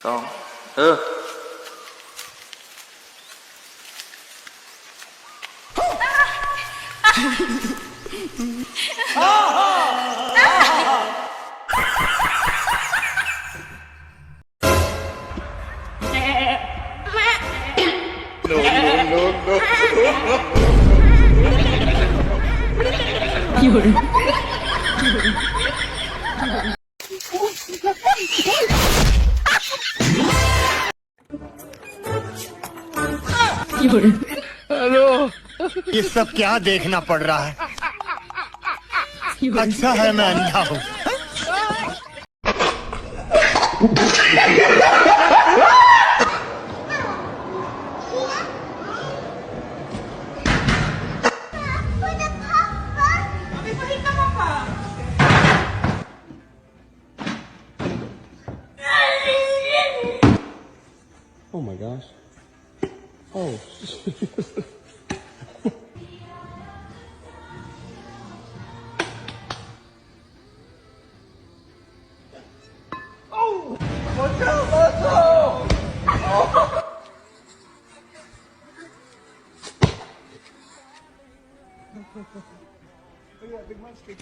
ต้องเออ有人。有人。हेलो ये सब क्या देखना पड़ रहा है अच्छा है मैं अंधा हूँ Oh my gosh. Oh. Oh! Watch out, Marco! Oh! Oh yeah, big monster.